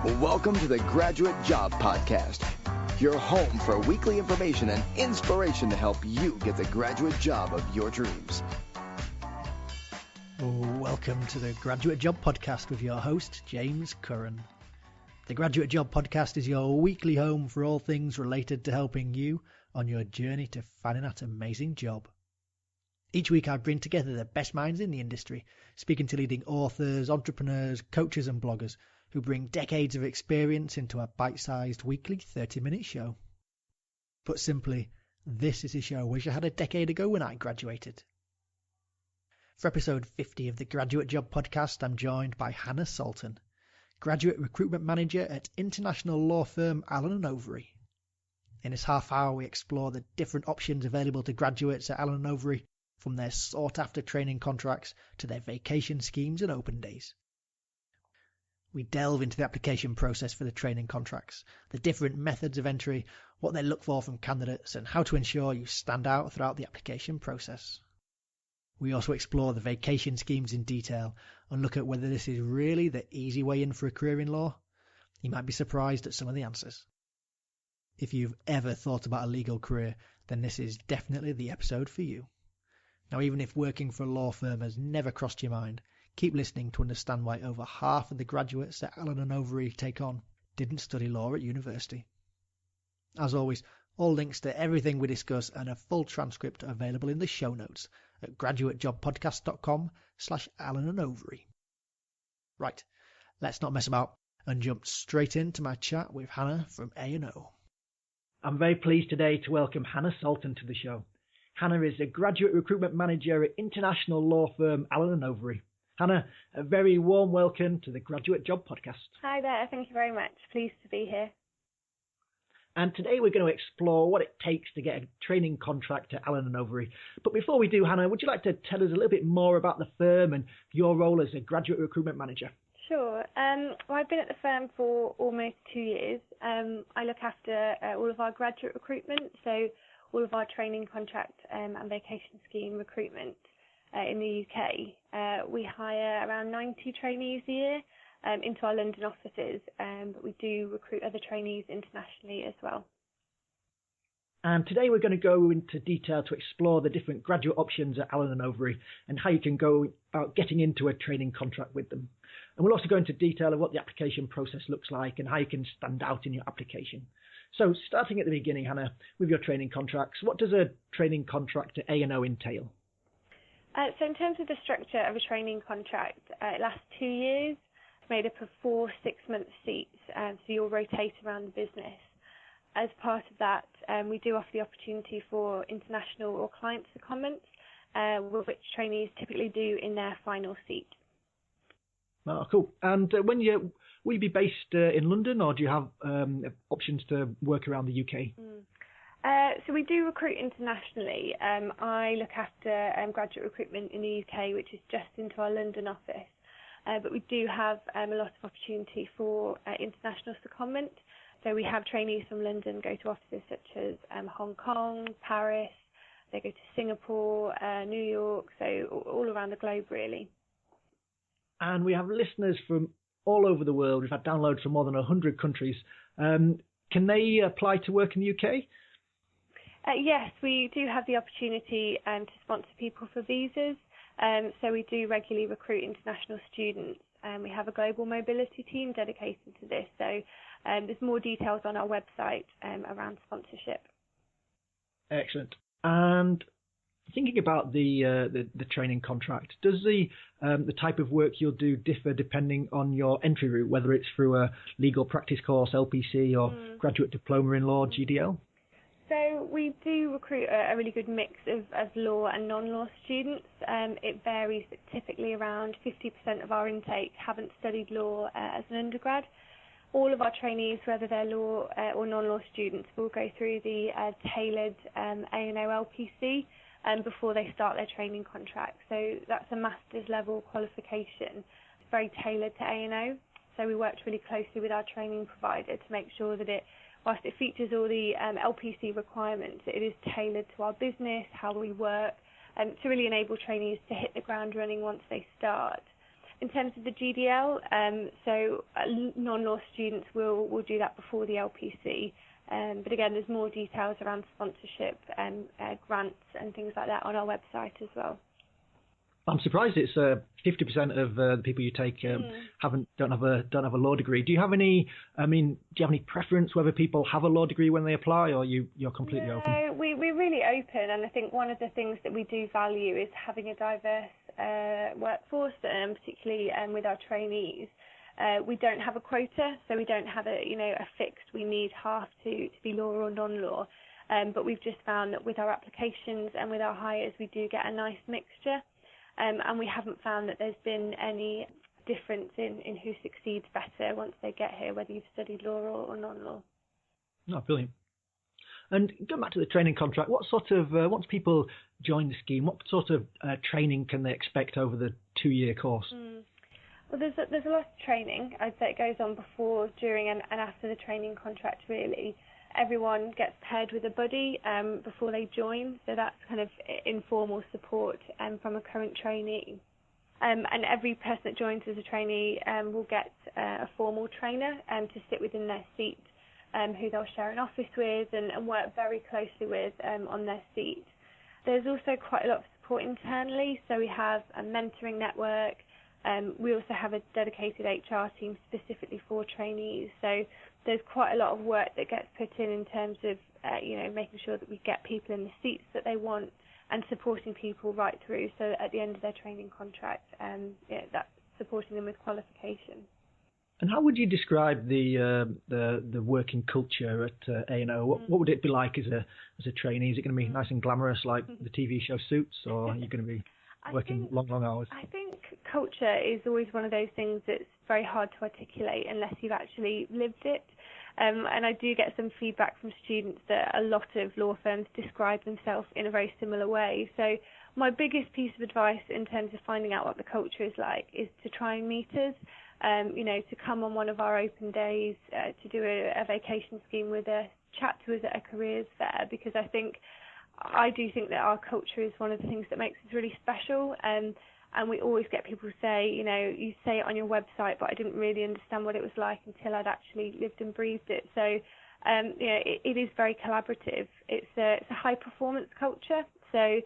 Welcome to the Graduate Job Podcast, your home for weekly information and inspiration to help you get the graduate job of your dreams. Welcome to the Graduate Job Podcast with your host, James Curran. The Graduate Job Podcast is your weekly home for all things related to helping you on your journey to finding that amazing job. Each week I bring together the best minds in the industry, speaking to leading authors, entrepreneurs, coaches and bloggers who bring decades of experience into a bite-sized weekly 30-minute show. Put simply, this is a show I wish I had a decade ago when I graduated. For episode 50 of the Graduate Job Podcast, I'm joined by Hannah Salton, Graduate Recruitment Manager at international law firm Allen and Overy. In this half hour, we explore the different options available to graduates at Allen and Overy, from their sought-after training contracts to their vacation schemes and open days. We delve into the application process for the training contracts, the different methods of entry, what they look for from candidates, and how to ensure you stand out throughout the application process. We also explore the vacation schemes in detail and look at whether this is really the easy way in for a career in law. You might be surprised at some of the answers. If you've ever thought about a legal career, then this is definitely the episode for you. Now, even if working for a law firm has never crossed your mind, keep listening to understand why over half of the graduates that Allen and Overy take on didn't study law at university. As always, all links to everything we discuss and a full transcript are available in the show notes at graduatejobpodcast.com/Allen and Overy. Right, let's not mess about and jump straight into my chat with Hannah from A&O. I'm very pleased today to welcome Hannah Salton to the show. Hannah is a Graduate Recruitment Manager at international law firm Allen and Overy. Hannah, a very warm welcome to the Graduate Job Podcast. Hi there, thank you very much. Pleased to be here. And today we're going to explore what it takes to get a training contract at Allen and Overy. But before we do, Hannah, would you like to tell us a little bit more about the firm and your role as a Graduate Recruitment Manager? Sure. Well, I've been at the firm for almost 2 years. I look after all of our graduate recruitment, so all of our training contract and vacation scheme recruitment in the UK. We hire around 90 trainees a year into our London offices, but we do recruit other trainees internationally as well. And today we're going to go into detail to explore the different graduate options at Allen and Overy and how you can go about getting into a training contract with them. And we'll also go into detail of what the application process looks like and how you can stand out in your application. So starting at the beginning, Hannah, with your training contracts, what does a training contract at A&O entail? So in terms of the structure of a training contract, it lasts 2 years. It's made up of 4 6-month seats, so you'll rotate around the business. As part of that, we do offer the opportunity for international or client secondments, which trainees typically do in their final seat. Oh, cool. And will you be based in London, or do you have options to work around the UK? So we do recruit internationally. I look after graduate recruitment in the UK, which is just into our London office. But we do have a lot of opportunity for international secondment. So we have trainees from London go to offices such as Hong Kong, Paris, they go to Singapore, New York, so all around the globe really. And we have listeners from all over the world. We've had downloads from more than 100 countries. Can they apply to work in the UK? Yes, we do have the opportunity to sponsor people for visas. So we do regularly recruit international students. We have a global mobility team dedicated to this. So there's more details on our website around sponsorship. Excellent. And thinking about the training contract, does the type of work you'll do differ depending on your entry route, whether it's through a legal practice course, LPC, or Graduate Diploma in Law, GDL? So we do recruit a really good mix of law and non-law students. It varies, but typically around 50% of our intake haven't studied law as an undergrad. All of our trainees, whether they're law or non-law students, will go through the tailored A&O LPC before they start their training contract. So that's a master's level qualification. It's very tailored to A&O. So we worked really closely with our training provider to make sure that whilst it features all the LPC requirements, it is tailored to our business, how we work, to really enable trainees to hit the ground running once they start. In terms of the GDL, so non-law students will do that before the LPC. But again, there's more details around sponsorship and grants and things like that on our website as well. I'm surprised it's 50% of the people you take don't have a law degree. Do you have any? Do you have any preference whether people have a law degree when they apply, or you're completely open? No, we're really open, and I think one of the things that we do value is having a diverse workforce, particularly with our trainees. We don't have a quota, so we don't have a fixed. We need half to be law or non-law, but we've just found that with our applications and with our hires, we do get a nice mixture. And we haven't found that there's been any difference in who succeeds better once they get here, whether you've studied law or non-law. Oh, brilliant. And going back to the training contract, what sort of, once people join the scheme, what sort of training can they expect over the 2-year course? Well, there's a lot of training. I'd say it goes on before, during and after the training contract, really. Everyone gets paired with a buddy before they join, so that's kind of informal support from a current trainee. And every person that joins as a trainee will get a formal trainer to sit within their seat, who they'll share an office with and work very closely with on their seat. There's also quite a lot of support internally, so we have a mentoring network. We also have a dedicated HR team specifically for trainees, so there's quite a lot of work that gets put in terms of making sure that we get people in the seats that they want and supporting people right through, so that at the end of their training contract, that's supporting them with qualification. And how would you describe the working culture at A&O? What would it be like as a trainee? Is it going to be nice and glamorous like the TV show Suits, or are you going to be working long hours? I think culture is always one of those things that's very hard to articulate unless you've actually lived it. And I do get some feedback from students that a lot of law firms describe themselves in a very similar way. So my biggest piece of advice in terms of finding out what the culture is like is to try and meet us, to come on one of our open days, to do a vacation scheme with us, chat to us at a careers fair, because I do think that our culture is one of the things that makes us really special, and we always get people say, you say it on your website, but I didn't really understand what it was like until I'd actually lived and breathed it. So, it is very collaborative. It's a high performance culture, so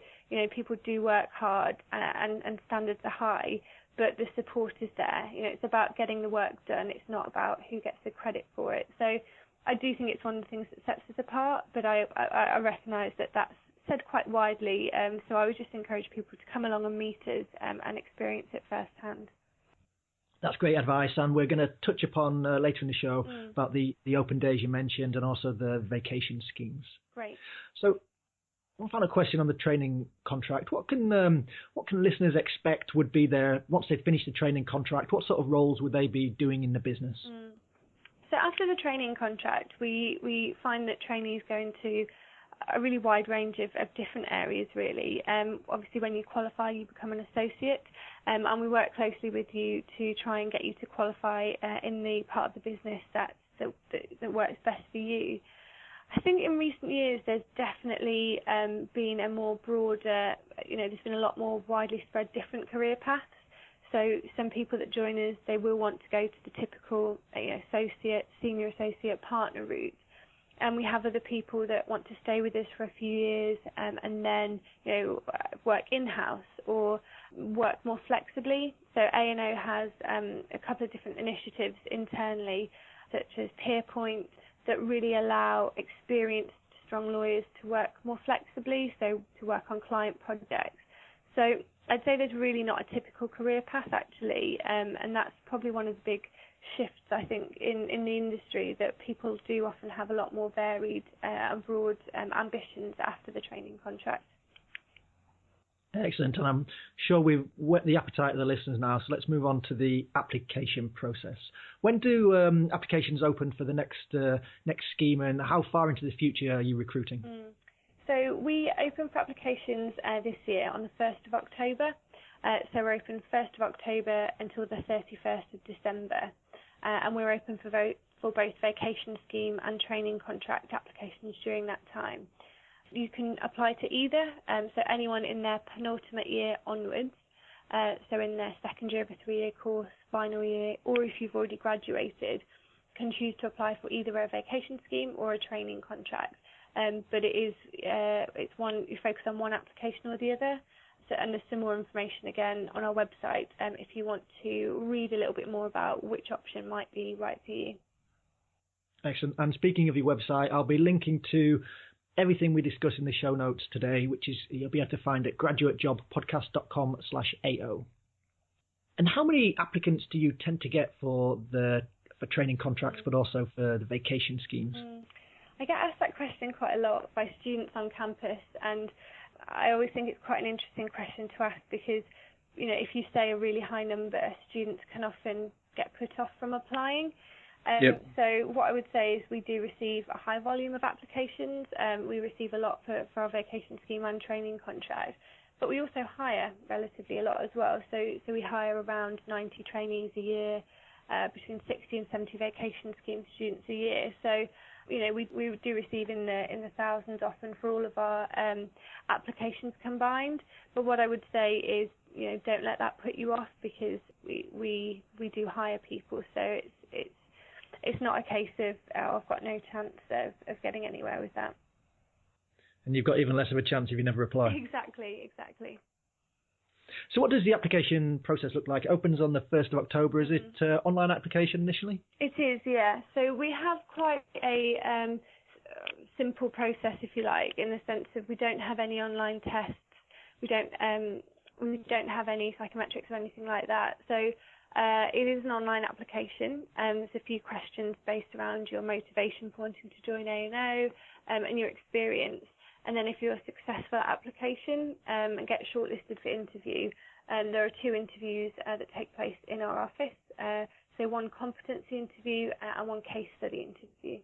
people do work hard and standards are high, but the support is there. It's about getting the work done. It's not about who gets the credit for it. So I do think it's one of the things that sets us apart, but I recognise that that's said quite widely, so I would just encourage people to come along and meet us and experience it firsthand. That's great advice, and we're going to touch upon later in the show about the open days you mentioned and also the vacation schemes. Great. So one final question on the training contract. What can listeners expect would be there once they've finished the training contract? What sort of roles would they be doing in the business? So after the training contract, we find that trainees go into a really wide range of different areas, really. Obviously, when you qualify, you become an associate, and we work closely with you to try and get you to qualify in the part of the business that works best for you. I think in recent years, there's definitely been a more broader, there's been a lot more widely spread different career paths. So some people that join us, they will want to go to the typical associate, senior associate, partner route. And we have other people that want to stay with us for a few years and then work in-house or work more flexibly. So A&O has a couple of different initiatives internally, such as PeerPoint, that really allow experienced, strong lawyers to work more flexibly, so to work on client projects. So I'd say there's really not a typical career path, actually, and that's probably one of the big shifts, I think, in the industry, that people do often have a lot more varied and broad ambitions after the training contract. Excellent, and I'm sure we've whet the appetite of the listeners now, so let's move on to the application process. When do applications open for the next scheme, and how far into the future are you recruiting? So we open for applications this year on the 1st of October. So we're open 1st of October until the 31st of December. And we're open for both vacation scheme and training contract applications during that time. You can apply to either, so anyone in their penultimate year onwards, so in their second year of a 3-year course, final year, or if you've already graduated, can choose to apply for either a vacation scheme or a training contract. But it's one, you focus on one application or the other. So, and there's some more information again on our website if you want to read a little bit more about which option might be right for you. Excellent. And speaking of your website, I'll be linking to everything we discuss in the show notes today, which is you'll be able to find at graduatejobpodcast.com/AO. And how many applicants do you tend to get for training contracts, but also for the vacation schemes? I get asked that question quite a lot by students on campus, and I always think it's quite an interesting question to ask because, you know, if you say a really high number, students can often get put off from applying. So what I would say is we do receive a high volume of applications. We receive a lot for our vacation scheme and training contract, but we also hire relatively a lot as well. So we hire around 90 trainees a year, between 60 and 70 vacation scheme students a year. So, you know, we do receive in the thousands often for all of our applications combined. But what I would say is, you know, don't let that put you off because we do hire people. So it's not a case of I've got no chance of getting anywhere with that. And you've got even less of a chance if you never apply. Exactly. So what does the application process look like? It opens on the 1st of October. Is it online application initially? It is, yeah. So we have quite a simple process, if you like, in the sense of we don't have any online tests. We don't have any psychometrics or anything like that. So it is an online application. There's a few questions based around your motivation for wanting to join A&O and your experience. And then if you're a successful application and get shortlisted for interview, there are 2 interviews that take place in our office. So one competency interview and one case study interview.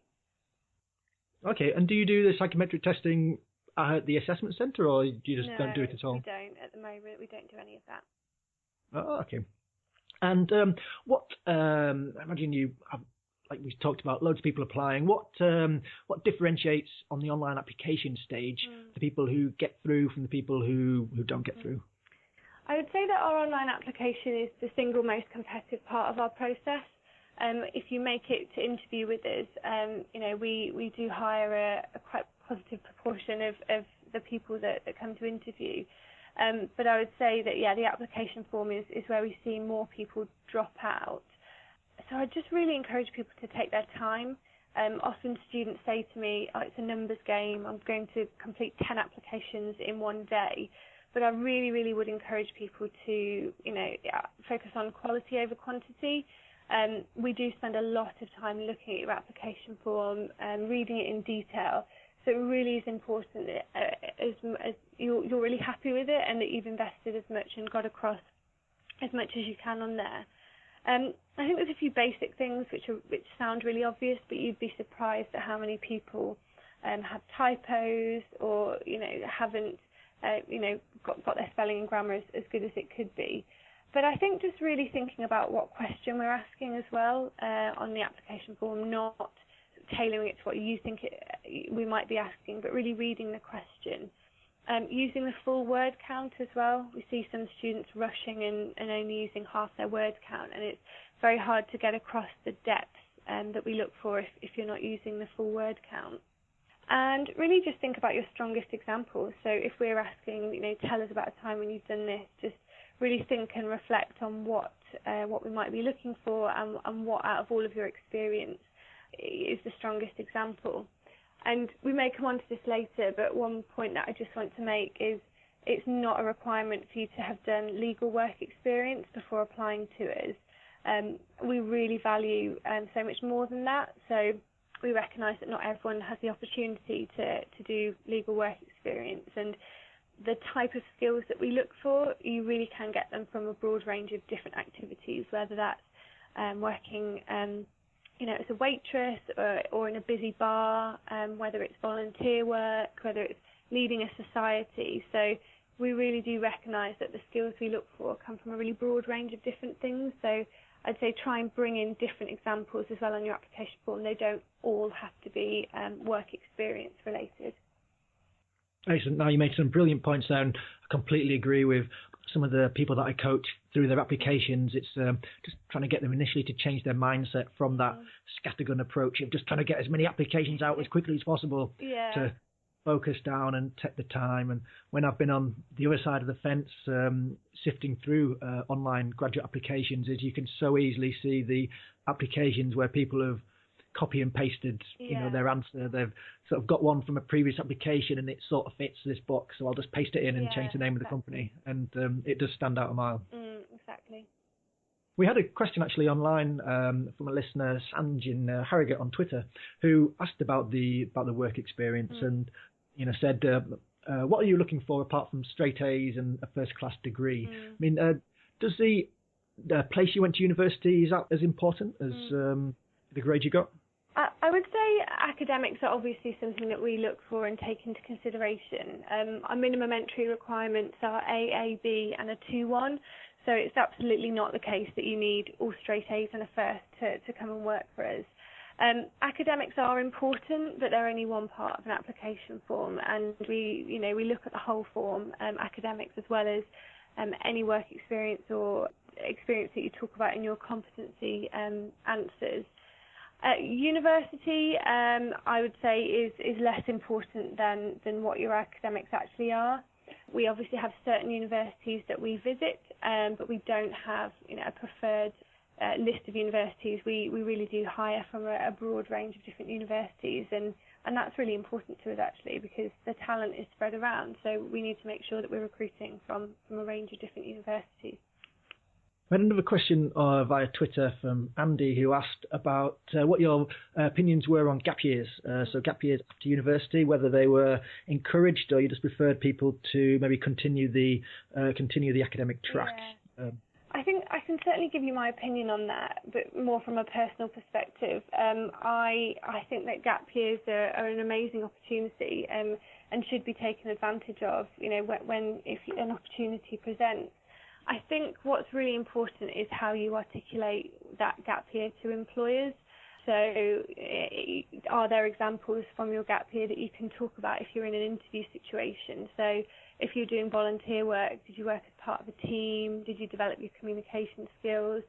Okay, and do you do the psychometric testing at the assessment centre, or do you just don't do it at all? We don't at the moment. We don't do any of that. Oh, okay. And I imagine you have, like we talked about, loads of people applying. What differentiates on the online application stage the people who get through from the people who don't get through? I would say that our online application is the single most competitive part of our process. If you make it to interview with us, you know, we do hire a quite positive proportion of the people that come to interview. But I would say that, the application form is where we see more people drop out. So I just really encourage people to take their time. Often students say to me, it's a numbers game, I'm going to complete 10 applications in one day. But I really, really would encourage people to, focus on quality over quantity. We do spend a lot of time looking at your application form and reading it in detail. So it really is important that as you're really happy with it and that you've invested as much and got across as much as you can on there. I think there's a few basic things which sound really obvious, but you'd be surprised at how many people have typos or haven't got their spelling and grammar as good as it could be. But I think just really thinking about what question we're asking as well on the application form, not tailoring it to what you think we might be asking, but really reading the question. Using the full word count as well. We see some students rushing and only using half their word count, and it's very hard to get across the depth that we look for if you're not using the full word count. And really just think about your strongest examples. So if we're asking, tell us about a time when you've done this, just really think and reflect on what we might be looking for and what out of all of your experience is the strongest example. And we may come on to this later, but one point that I just want to make is it's not a requirement for you to have done legal work experience before applying to us. We really value so much more than that. So we recognise that not everyone has the opportunity to do legal work experience, and the type of skills that we look for, you really can get them from a broad range of different activities, whether that's working as a waitress or in a busy bar, whether it's volunteer work, whether it's leading a society. So we really do recognise that the skills we look for come from a really broad range of different things. So I'd say try and bring in different examples as well on your application form. They don't all have to be work experience related. Excellent. Now, you made some brilliant points there, and I completely agree with. some of the people that I coach through their applications, it's just trying to get them initially to change their mindset from that scattergun approach of just trying to get as many applications out as quickly as possible to focus down and take the time. And when I've been on the other side of the fence, sifting through online graduate applications, is you can so easily see the applications where people have copy and pasted, their answer. They've sort of got one from a previous application and it sort of fits this box, so I'll just paste it in and change the name of the company, and it does stand out a mile. Exactly. We had a question actually online from a listener, Sanj in Harrogate on Twitter, who asked about the work experience and said, what are you looking for apart from straight A's and a first class degree? I mean, does the place you went to university, is that as important as the grade you got? I would say academics are obviously something that we look for and take into consideration. Our minimum entry requirements are A, B and a 2-1, so it's absolutely not the case that you need all straight A's and a first to come and work for us. Academics are important, but they're only one part of an application form, and we look at the whole form, academics as well as any work experience or experience that you talk about in your competency answers. University, I would say, is less important than what your academics actually are. We obviously have certain universities that we visit, but we don't have a preferred list of universities. We really do hire from a broad range of different universities, and that's really important to us actually, because the talent is spread around, so we need to make sure that we're recruiting from a range of different universities. We had another question via Twitter from Andy, who asked about what your opinions were on gap years. So gap years after university, whether they were encouraged or you just preferred people to maybe continue the academic track. Yeah. I think I can certainly give you my opinion on that, but more from a personal perspective. I think that gap years are an amazing opportunity and should be taken advantage of. If an opportunity presents. I think what's really important is how you articulate that gap year to employers. So are there examples from your gap year that you can talk about if you're in an interview situation? So if you're doing volunteer work, did you work as part of a team? Did you develop your communication skills?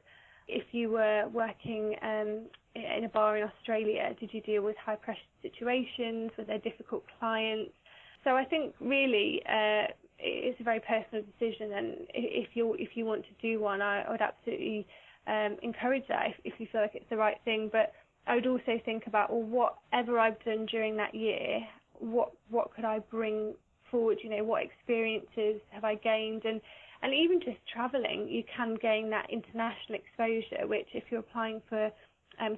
If you were working in a bar in Australia, did you deal with high pressure situations? Were there difficult clients? So I think really it's a very personal decision, and if you want to do one, I would absolutely encourage that if you feel like it's the right thing. But I would also think about, well, whatever I've done during that year, what could I bring forward? What experiences have I gained? And even just travelling, you can gain that international exposure, which if you're applying for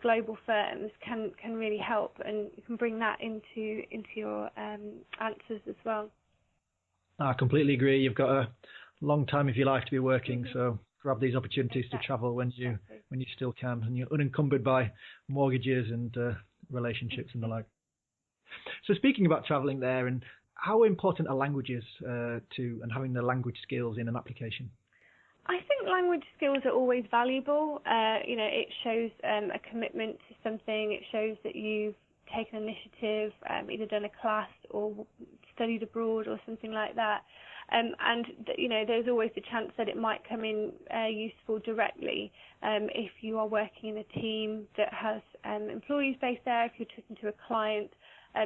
global firms can really help, and you can bring that into your answers as well. I completely agree. You've got a long time of your life to be working, so grab these opportunities to travel when you still can, and you're unencumbered by mortgages and relationships and the like. So speaking about travelling there, and how important are languages and having the language skills in an application? I think language skills are always valuable. It shows a commitment to something. It shows that you've taken initiative, either done a class or studied abroad or something like that. There's always the chance that it might come in useful directly if you are working in a team that has employees based there, if you're talking to a client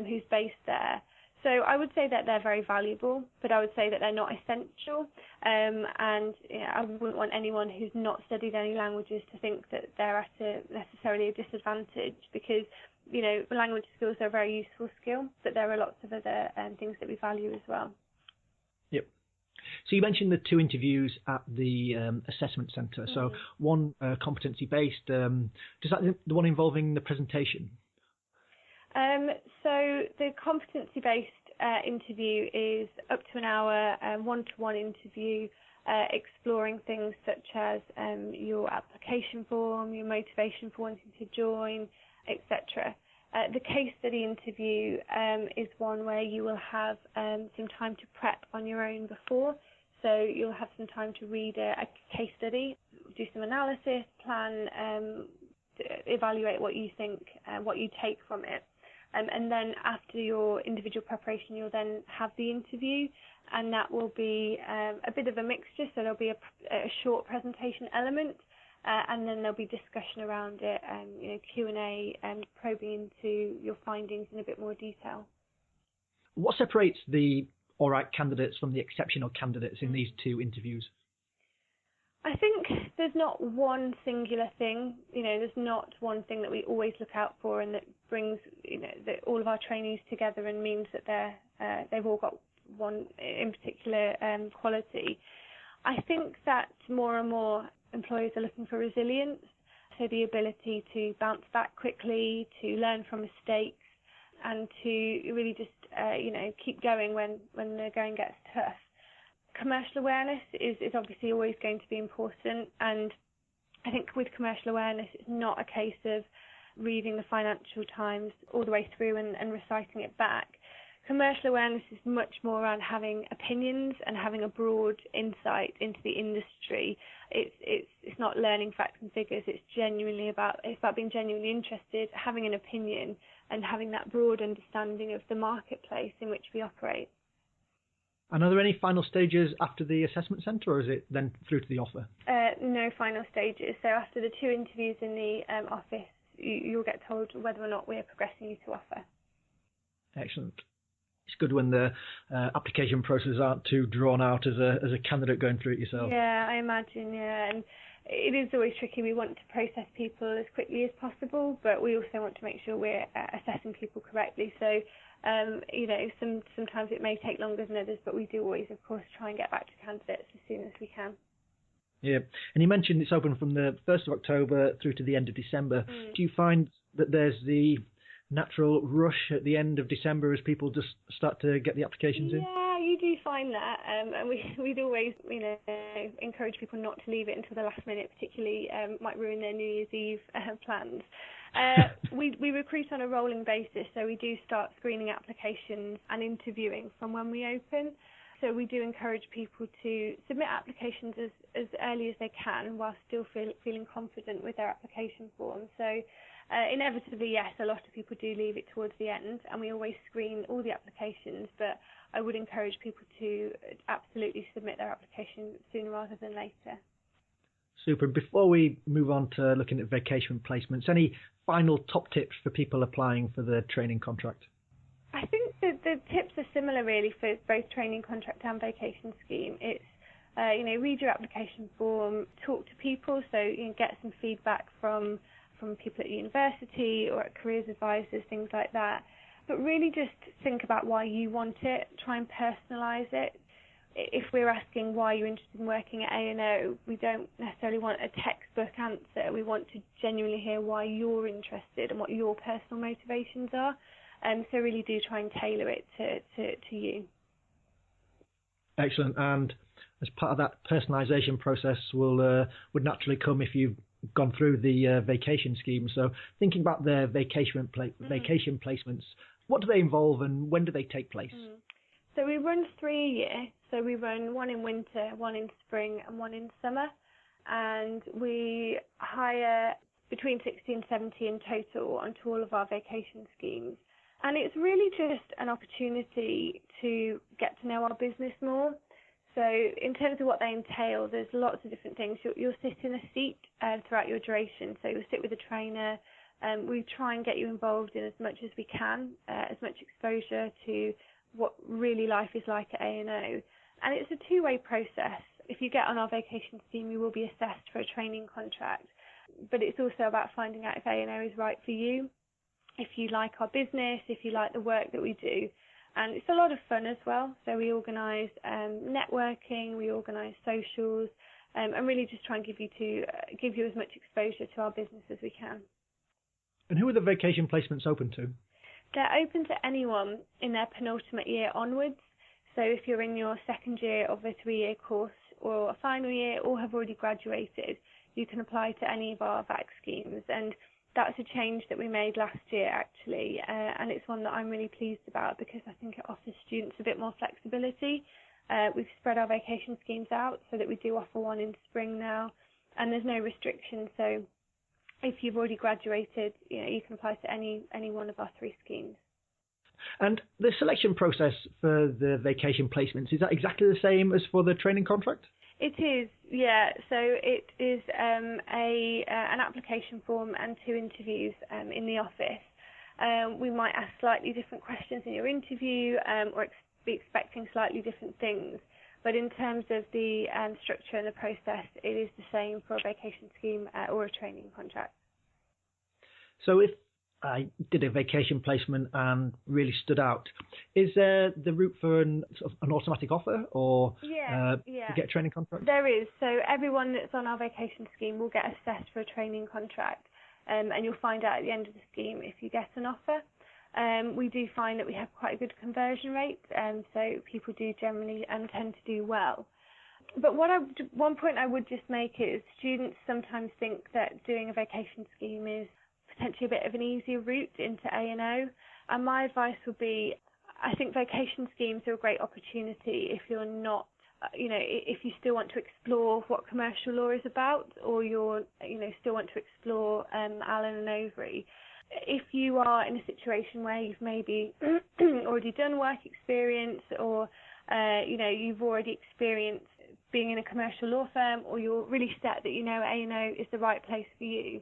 who's based there. So I would say that they're very valuable, but I would say that they're not essential. I wouldn't want anyone who's not studied any languages to think that they're at necessarily a disadvantage, because language skills are a very useful skill, but there are lots of other things that we value as well. Yep. So you mentioned the 2 interviews at the assessment centre. So one competency-based. Does that the one involving the presentation? So the competency-based interview is up to an hour, one-to-one interview, exploring things such as your application form, your motivation for wanting to join, etc. The case study interview is one where you will have some time to prep on your own before. So you'll have some time to read a case study, do some analysis, plan, evaluate what you think, what you take from it. And then after your individual preparation, you'll then have the interview, and that will be a bit of a mixture. So there'll be a short presentation element, and then there'll be discussion around it, Q&A, and probing into your findings in a bit more detail. What separates the all right candidates from the exceptional candidates in these two interviews? I think there's not one singular thing. There's not one thing that we always look out for and that brings, all of our trainees together and means that they've all got one in particular quality. I think that more and more employers are looking for resilience, so the ability to bounce back quickly, to learn from mistakes, and to really just, keep going when the going gets tough. Commercial awareness is obviously always going to be important, and I think with commercial awareness, it's not a case of reading the Financial Times all the way through and reciting it back. Commercial awareness is much more around having opinions and having a broad insight into the industry. It's not learning facts and figures. It's about being genuinely interested, having an opinion, and having that broad understanding of the marketplace in which we operate. And are there any final stages after the assessment centre, or is it then through to the offer? No final stages. So after the 2 interviews in the office, you'll get told whether or not we're progressing you to offer. Excellent. It's good when the application processes aren't too drawn out as a candidate going through it yourself. Yeah, I imagine, and it is always tricky. We want to process people as quickly as possible, but we also want to make sure we're assessing people correctly. So, sometimes it may take longer than others, but we do always, of course, try and get back to candidates as soon as we can. Yeah, and you mentioned it's open from the 1st of October through to the end of December. Do you find that there's the natural rush at the end of December as people just start to get the applications in? Yeah, you do find that, and we'd always, encourage people not to leave it until the last minute, particularly might ruin their New Year's Eve plans. We recruit on a rolling basis, so we do start screening applications and interviewing from when we open. So we do encourage people to submit applications as early as they can while still feeling confident with their application form. So inevitably, yes, a lot of people do leave it towards the end, and we always screen all the applications, but I would encourage people to absolutely submit their application sooner rather than later. Super. Before we move on to looking at vacation placements, any final top tips for people applying for the training contract? I think the tips are similar really for both training contract and vacation scheme. It's, read your application form, talk to people, so get some feedback from people at university or at careers advisors, things like that. But really just think about why you want it, try and personalise it. If we're asking why you're interested in working at A&O, we don't necessarily want a textbook answer. We want to genuinely hear why you're interested and what your personal motivations are. So really do try and tailor it to you. Excellent. And as part of that personalisation process would naturally come if you've gone through the vacation scheme. So thinking about the vacation placements, what do they involve and when do they take place? So we run 3 a year. So we run one in winter, one in spring, and one in summer. And we hire between 60 and 70 in total onto all of our vacation schemes. And it's really just an opportunity to get to know our business more. So in terms of what they entail, there's lots of different things. You'll sit in a seat throughout your duration. So you'll sit with a trainer. We try and get you involved in as much as we can, as much exposure to what really life is like at A&O. And it's a two-way process. If you get on our vacation scheme, you will be assessed for a training contract. But it's also about finding out if A&O is right for you, if you like our business, if you like the work that we do. And it's a lot of fun as well. So we organise networking, we organise socials, and really just try and give you as much exposure to our business as we can. And who are the vacation placements open to? They're open to anyone in their penultimate year onwards. So if you're in your second year of a 3-year course or a final year or have already graduated, you can apply to any of our VAC schemes. And that's a change that we made last year, actually, and it's one that I'm really pleased about because I think it offers students a bit more flexibility. We've spread our vacation schemes out so that we do offer one in spring now, and there's no restriction. So if you've already graduated, you can apply to any one of our 3 schemes. And the selection process for the vacation placements, is that exactly the same as for the training contract? It is, yeah. So it is an application form and 2 interviews in the office. We might ask slightly different questions in your interview or be expecting slightly different things. But in terms of the structure and the process, it is the same for a vacation scheme or a training contract. So if I did a vacation placement and really stood out, is there the route for an automatic offer or Yeah. to get a training contract? There is. So everyone that's on our vacation scheme will get assessed for a training contract, and you'll find out at the end of the scheme if you get an offer. We do find that we have quite a good conversion rate, so people do generally tend to do well. But one point I would just make is students sometimes think that doing a vacation scheme is potentially a bit of an easier route into A&O. And my advice would be, I think vacation schemes are a great opportunity if you're not, if you still want to explore what commercial law is about, or still want to explore Allen and Overy. If you are in a situation where you've maybe already done work experience, or you've already experienced being in a commercial law firm, or you're really set that A&O is the right place for you,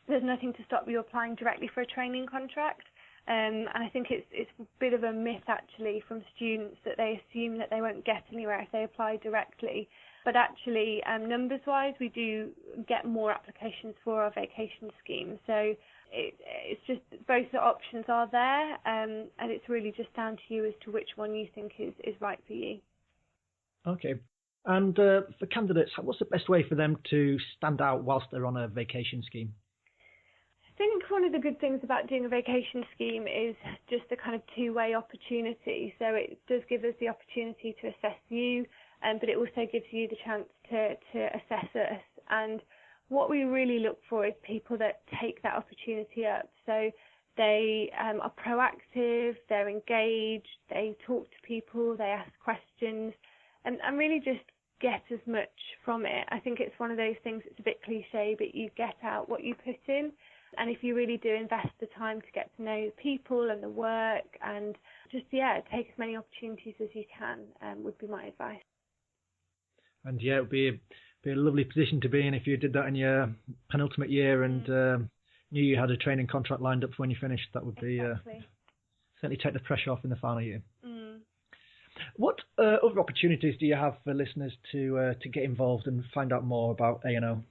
there's nothing to stop you applying directly for a training contract. And I think it's a bit of a myth actually from students that they assume that they won't get anywhere if they apply directly. But actually, numbers-wise, we do get more applications for our vacation scheme. So it's just both the options are there, and it's really just down to you as to which one you think is right for you. Okay. And for candidates, what's the best way for them to stand out whilst they're on a vacation scheme? I think one of the good things about doing a vacation scheme is just a kind of two-way opportunity. So it does give us the opportunity to assess you, but it also gives you the chance to assess us. And what we really look for is people that take that opportunity up. So they are proactive, they're engaged, they talk to people, they ask questions, and really just get as much from it. I think it's one of those things, it's a bit cliche, but you get out what you put in. And if you really do invest the time to get to know the people and the work, and just, take as many opportunities as you can, would be my advice. And it would be a lovely position to be in if you did that in your penultimate year and knew you had a training contract lined up for when you finished. That would be certainly take the pressure off in the final year. What other opportunities do you have for listeners to get involved and find out more about A&O?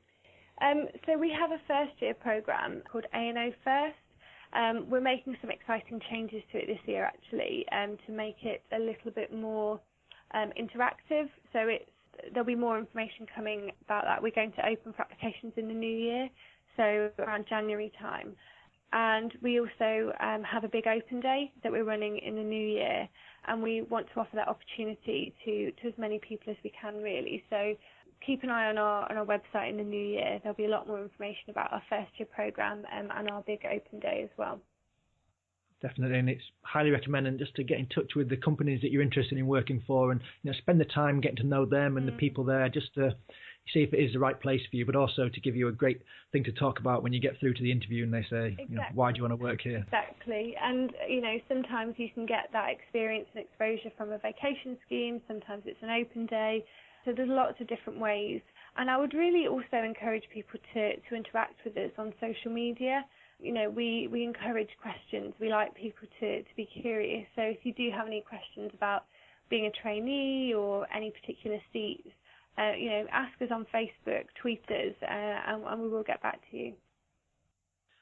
So we have a first-year programme called A&O First. We're making some exciting changes to it this year, actually, to make it a little bit more interactive. So there'll be more information coming about that. We're going to open for applications in the new year, so around January time. And we also have a big open day that we're running in the new year, and we want to offer that opportunity to as many people as we can, really. So keep an eye on our website in the new year. There'll be a lot more information about our first year programme and our big open day as well. Definitely, and it's highly recommended just to get in touch with the companies that you're interested in working for, and spend the time getting to know them and the people there, just to see if it is the right place for you, but also to give you a great thing to talk about when you get through to the interview and they say, exactly. Why do you want to work here? Exactly, and sometimes you can get that experience and exposure from a vacation scheme. Sometimes it's an open day. So there's lots of different ways. And I would really also encourage people to interact with us on social media. We encourage questions. We like people to be curious. So if you do have any questions about being a trainee or any particular seats, ask us on Facebook, tweet us, and we will get back to you.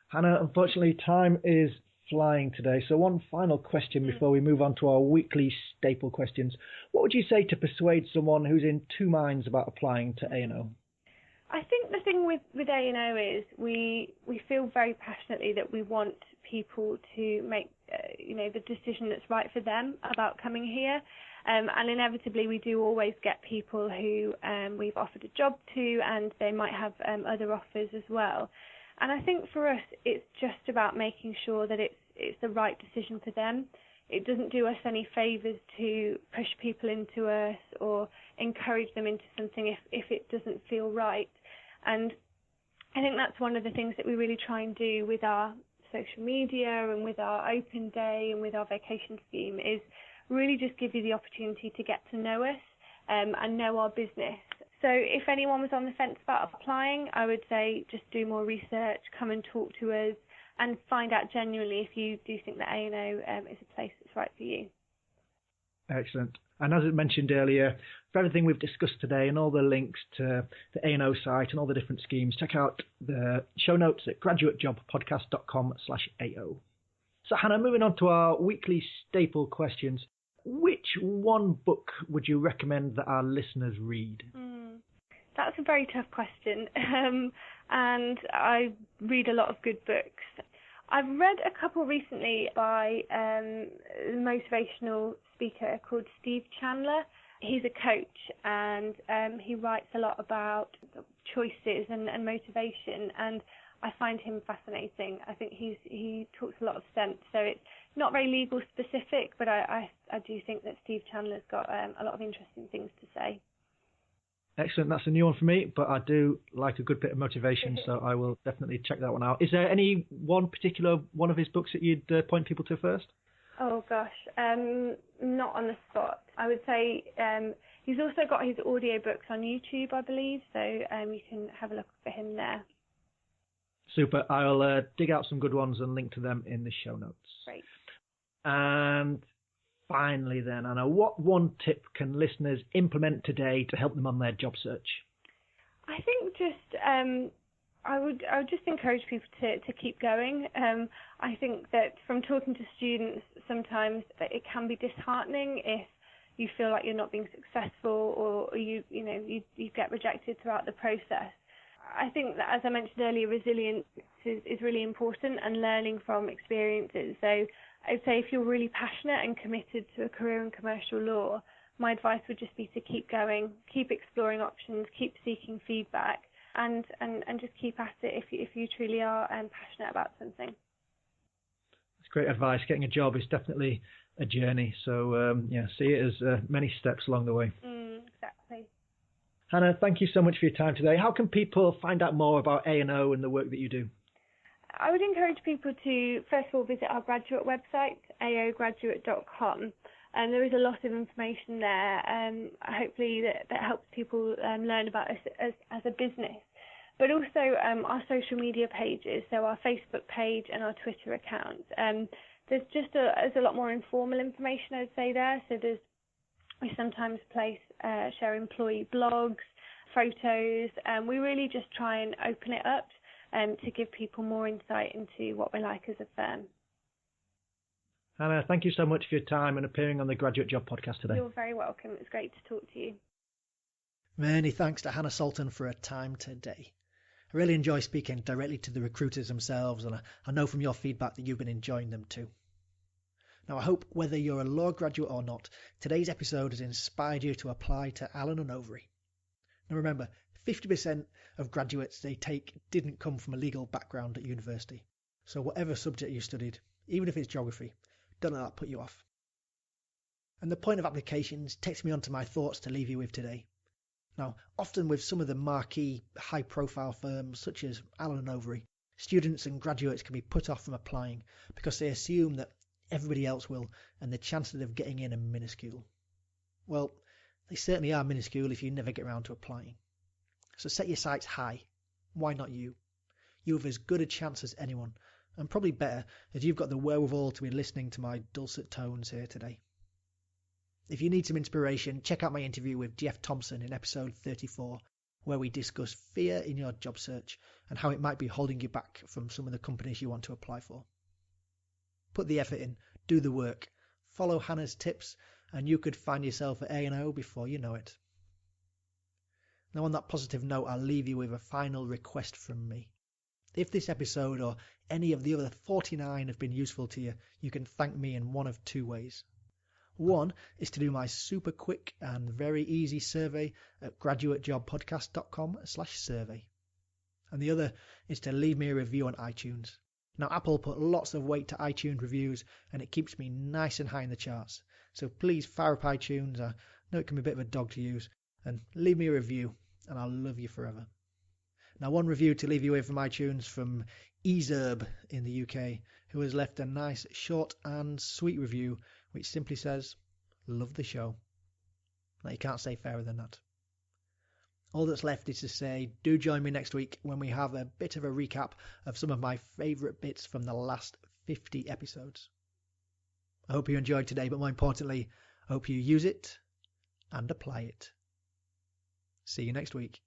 Hannah, unfortunately, time is flying today. So one final question before we move on to our weekly staple questions. What would you say to persuade someone who's in two minds about applying to A&O? I think the thing with A&O is we feel very passionately that we want people to make the decision that's right for them about coming here. And inevitably we do always get people who we've offered a job to, and they might have other offers as well. And I think for us it's just about making sure that it's the right decision for them. It doesn't do us any favours to push people into us or encourage them into something if it doesn't feel right. And I think that's one of the things that we really try and do with our social media and with our open day and with our vacation scheme is really just give you the opportunity to get to know us and know our business. So if anyone was on the fence about applying, I would say just do more research, come and talk to us, and find out genuinely if you do think that A&O is a place that's right for you. Excellent. And as I mentioned earlier, for everything we've discussed today and all the links to the A&O site and all the different schemes, check out the show notes at graduatejobpodcast.com/AO. So Hannah, moving on to our weekly staple questions, which one book would you recommend that our listeners read? That's a very tough question, and I read a lot of good books. I've read a couple recently by a motivational speaker called Steve Chandler. He's a coach, and he writes a lot about choices and motivation, and I find him fascinating. I think he talks a lot of sense, so it's not very legal specific, but I do think that Steve Chandler's got a lot of interesting things to say. Excellent. That's a new one for me, but I do like a good bit of motivation, so I will definitely check that one out. Is there any one particular one of his books that you'd point people to first? Oh, gosh. Not on the spot. I would say he's also got his audiobooks on YouTube, I believe, so you can have a look for him there. Super. I'll dig out some good ones and link to them in the show notes. Great. And finally then, Anna, what one tip can listeners implement today to help them on their job search? I think just I would just encourage people to keep going. I think that from talking to students, sometimes that it can be disheartening if you feel like you're not being successful or you get rejected throughout the process. I think that, as I mentioned earlier, resilience is really important and learning from experiences. So I'd say if you're really passionate and committed to a career in commercial law, my advice would just be to keep going, keep exploring options, keep seeking feedback, and just keep at it if you truly are passionate about something. That's great advice. Getting a job is definitely a journey. So, see it as many steps along the way. Exactly. Hannah, thank you so much for your time today. How can people find out more about A&O and the work that you do? I would encourage people to, first of all, visit our graduate website, aograduate.com. There is a lot of information there, hopefully that helps people learn about us as a business. But also our social media pages, so our Facebook page and our Twitter account. There's a lot more informal information, I'd say, there. So we sometimes share employee blogs, photos, and we really just try and open it up to give people more insight into what we're like as a firm. Hannah, thank you so much for your time and appearing on the Graduate Job Podcast today. You're very welcome. It was great to talk to you. Many thanks to Hannah Salton for her time today. I really enjoy speaking directly to the recruiters themselves, and I know from your feedback that you've been enjoying them too. Now, I hope whether you're a law graduate or not, today's episode has inspired you to apply to Allen and Overy. Now remember, 50% of graduates they take didn't come from a legal background at university. So whatever subject you studied, even if it's geography, don't let that put you off. And the point of applications takes me on to my thoughts to leave you with today. Now, often with some of the marquee high-profile firms such as Allen and Overy, students and graduates can be put off from applying because they assume that everybody else will and the chances of getting in are minuscule. Well, they certainly are minuscule if you never get around to applying. So set your sights high. Why not you? You have as good a chance as anyone, and probably better as you've got the wherewithal to be listening to my dulcet tones here today. If you need some inspiration, check out my interview with Jeff Thompson in episode 34, where we discuss fear in your job search and how it might be holding you back from some of the companies you want to apply for. Put the effort in, do the work, follow Hannah's tips, and you could find yourself at A&O before you know it. Now, on that positive note, I'll leave you with a final request from me. If this episode or any of the other 49 have been useful to you, you can thank me in one of two ways. One is to do my super quick and very easy survey at graduatejobpodcast.com/survey. And the other is to leave me a review on iTunes. Now, Apple put lots of weight to iTunes reviews, and it keeps me nice and high in the charts. So please fire up iTunes. I know it can be a bit of a dog to use. And leave me a review, and I'll love you forever. Now, one review to leave you with from iTunes from Ezerb in the UK, who has left a nice short and sweet review which simply says, "Love the show." Now, you can't say fairer than that. All that's left is to say, do join me next week when we have a bit of a recap of some of my favourite bits from the last 50 episodes. I hope you enjoyed today, but more importantly, I hope you use it and apply it. See you next week.